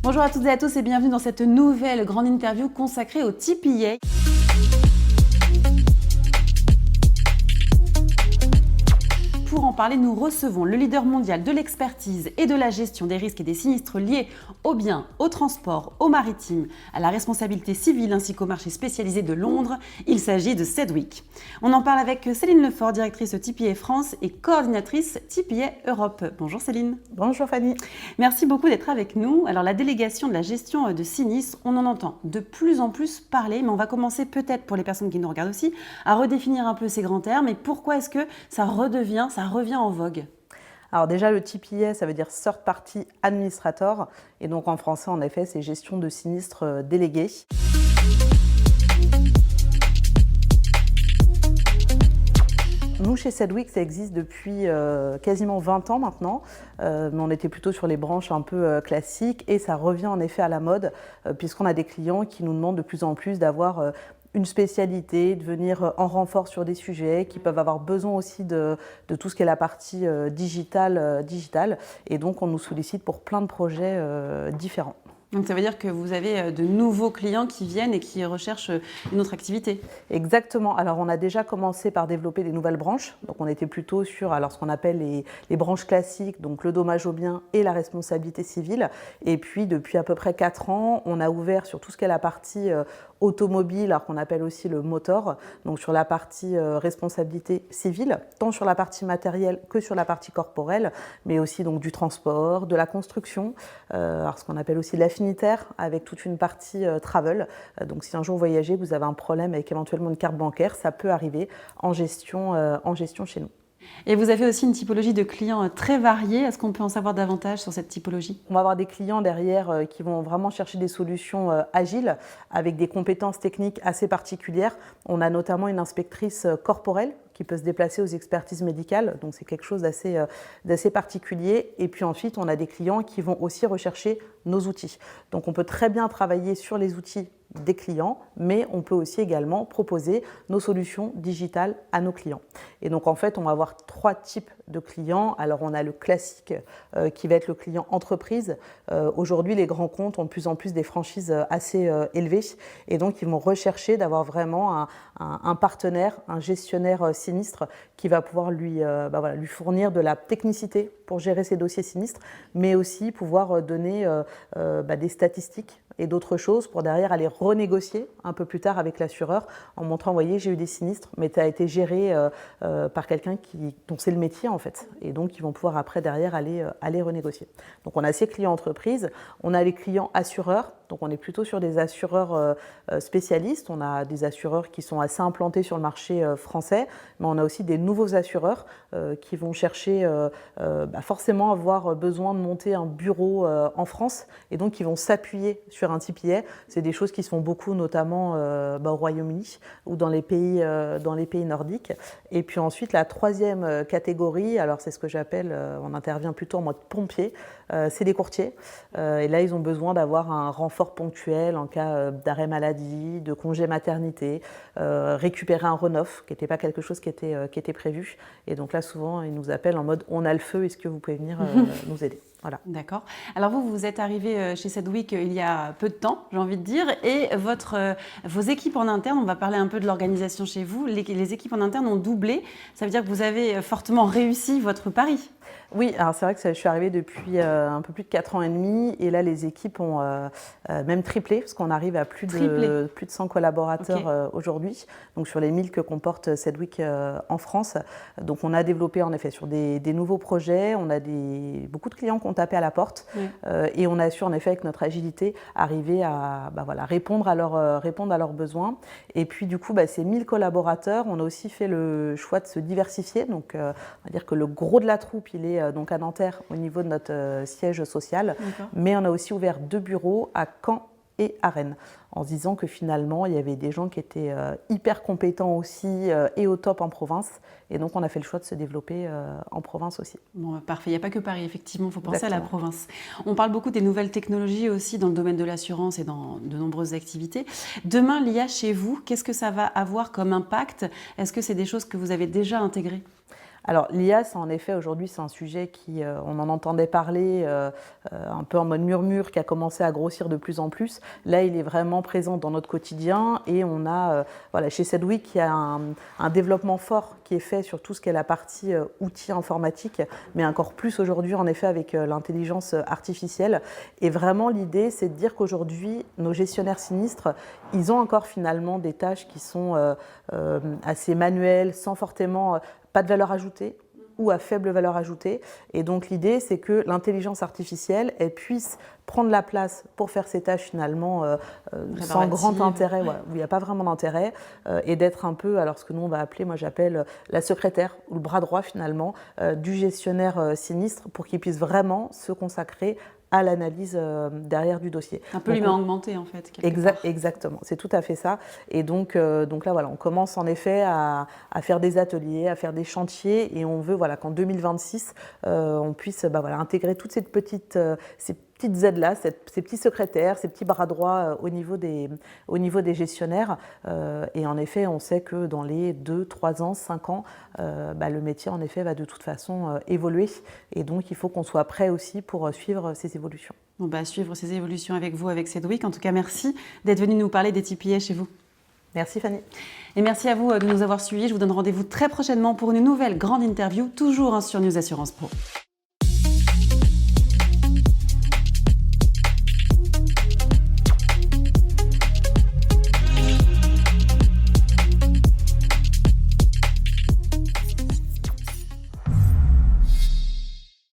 Bonjour à toutes et à tous et bienvenue dans cette nouvelle grande interview consacrée au TPA. Pour en parler, nous recevons le leader mondial de l'expertise et de la gestion des risques et des sinistres liés aux biens, au transport, au maritime, à la responsabilité civile ainsi qu'au marché spécialisé de Londres. Il s'agit de Sedgwick. On en parle avec Céline Lefort, directrice TPA France et coordinatrice TPA Europe. Bonjour Céline. Bonjour Fanny. Merci beaucoup d'être avec nous. Alors la délégation de la gestion de sinistres, on en entend de plus en plus parler, mais on va commencer peut-être pour les personnes qui nous regardent aussi à redéfinir un peu ces grands termes et pourquoi est-ce que ça revient en vogue. Alors déjà, le TPA, ça veut dire Third Party Administrator. Et donc en français, en effet, c'est gestion de sinistres délégués. Nous, chez Sedgwick, ça existe depuis quasiment 20 ans maintenant, mais on était plutôt sur les branches un peu classiques et ça revient en effet à la mode puisqu'on a des clients qui nous demandent de plus en plus d'avoir une spécialité, de venir en renfort sur des sujets, qui peuvent avoir besoin aussi de tout ce qui est la partie digitale. Et donc, on nous sollicite pour plein de projets différents. Donc ça veut dire que vous avez de nouveaux clients qui viennent et qui recherchent une autre activité. Exactement. Alors on a déjà commencé par développer des nouvelles branches. Donc on était plutôt sur ce qu'on appelle les branches classiques, donc le dommage aux biens et la responsabilité civile. Et puis depuis à peu près 4 ans, on a ouvert sur tout ce qui est la partie automobile, alors qu'on appelle aussi le motor, donc sur la partie responsabilité civile, tant sur la partie matérielle que sur la partie corporelle, mais aussi donc du transport, de la construction, alors ce qu'on appelle aussi l'affinitaire, avec toute une partie travel. Donc si un jour vous voyagez, vous avez un problème avec éventuellement une carte bancaire, ça peut arriver en gestion chez nous. Et vous avez aussi une typologie de clients très variée. Est-ce qu'on peut en savoir davantage sur cette typologie ? On va avoir des clients derrière qui vont vraiment chercher des solutions agiles avec des compétences techniques assez particulières. On a notamment une inspectrice corporelle qui peut se déplacer aux expertises médicales, donc c'est quelque chose d'assez particulier. Et puis ensuite, on a des clients qui vont aussi rechercher nos outils. Donc on peut très bien travailler sur les outils des clients, mais on peut aussi également proposer nos solutions digitales à nos clients. Et donc en fait, on va avoir 3 types de clients. Alors on a le classique qui va être le client entreprise. Aujourd'hui, les grands comptes ont de plus en plus des franchises assez élevées et donc ils vont rechercher d'avoir vraiment un partenaire, un gestionnaire sinistre qui va pouvoir lui fournir de la technicité pour gérer ses dossiers sinistres, mais aussi pouvoir donner des statistiques et d'autres choses pour derrière aller renégocier un peu plus tard avec l'assureur en montrant, voyez, j'ai eu des sinistres, mais ça a été géré par quelqu'un dont c'est le métier en fait. Et donc, ils vont pouvoir après derrière aller renégocier. Donc, on a ces clients entreprises, on a les clients assureurs. Donc, on est plutôt sur des assureurs spécialistes. On a des assureurs qui sont assez implantés sur le marché français, mais on a aussi des nouveaux assureurs qui vont chercher forcément avoir besoin de monter un bureau en France et donc qui vont s'appuyer sur un TPA. C'est des choses qui se font beaucoup, notamment au Royaume-Uni ou dans les pays nordiques. Et puis ensuite, la troisième catégorie, alors c'est ce que j'appelle, on intervient plutôt en mode pompier, c'est des courtiers. Et là, ils ont besoin d'avoir un renfort ponctuel en cas d'arrêt maladie, de congé maternité, récupérer un renoff, qui n'était pas quelque chose qui était prévu. Et donc là, souvent, ils nous appellent en mode « on a le feu, est-ce que vous pouvez venir nous aider ?» Voilà. D'accord. Alors vous êtes arrivé chez Sedgwick il y a peu de temps, j'ai envie de dire, et vos équipes en interne, on va parler un peu de l'organisation chez vous, les équipes en interne ont doublé, ça veut dire que vous avez fortement réussi votre pari. Oui, alors c'est vrai que je suis arrivée depuis un peu plus de 4 ans et demi et là les équipes ont même triplé parce qu'on arrive à plus de 100 collaborateurs aujourd'hui, donc sur les 1000 que comporte Sedgwick en France. Donc on a développé en effet sur des nouveaux projets, on a beaucoup de clients qui ont tapé à la porte et on a su en effet avec notre agilité arriver à répondre à leurs besoins. Et puis du coup, ces 1000 collaborateurs, on a aussi fait le choix de se diversifier. Donc on va dire que le gros de la troupe, il est donc à Nanterre au niveau de notre siège social, mais on a aussi ouvert 2 bureaux à Caen et à Rennes, en se disant que finalement il y avait des gens qui étaient hyper compétents aussi et au top en province, et donc on a fait le choix de se développer en province aussi. Bon, parfait, il n'y a pas que Paris, effectivement, il faut penser à la province. On parle beaucoup des nouvelles technologies aussi dans le domaine de l'assurance et dans de nombreuses activités. Demain, l'IA chez vous, qu'est-ce que ça va avoir comme impact ? Est-ce que c'est des choses que vous avez déjà intégrées ? Alors l'IA, en effet, aujourd'hui, c'est un sujet on en entendait parler un peu en mode murmure, qui a commencé à grossir de plus en plus. Là, il est vraiment présent dans notre quotidien et on a, voilà, chez Sedwick, il y a un développement fort qui est fait sur tout ce qui est la partie outils informatiques, mais encore plus aujourd'hui, en effet, avec l'intelligence artificielle. Et vraiment, l'idée, c'est de dire qu'aujourd'hui, nos gestionnaires sinistres, ils ont encore finalement des tâches qui sont assez manuelles, sans forcément pas de valeur ajoutée ou à faible valeur ajoutée. Et donc l'idée, c'est que l'intelligence artificielle, elle puisse prendre la place pour faire ces tâches finalement sans grand intérêt, ouais, où il n'y a pas vraiment d'intérêt, et d'être un peu, alors ce que nous on va appeler, moi j'appelle la secrétaire ou le bras droit finalement du gestionnaire sinistre, pour qu'il puisse vraiment se consacrer à l'analyse derrière du dossier. Un peu l'humain augmenté en fait. Exactement, c'est tout à fait ça. Et donc là, voilà, on commence en effet à faire des ateliers, à faire des chantiers, et on veut, voilà, qu'en 2026, on puisse voilà, intégrer toutes ces petites aides-là, ces petits secrétaires, ces petits bras droits au niveau des gestionnaires. Et en effet, on sait que dans les 2, 3 ans, 5 ans, le métier en effet va de toute façon évoluer. Et donc, il faut qu'on soit prêt aussi pour suivre ces évolutions. On va suivre ces évolutions avec vous, avec Sedwick. En tout cas, merci d'être venu nous parler des TPA chez vous. Merci Fanny. Et merci à vous de nous avoir suivis. Je vous donne rendez-vous très prochainement pour une nouvelle grande interview, toujours sur News Assurance Pro.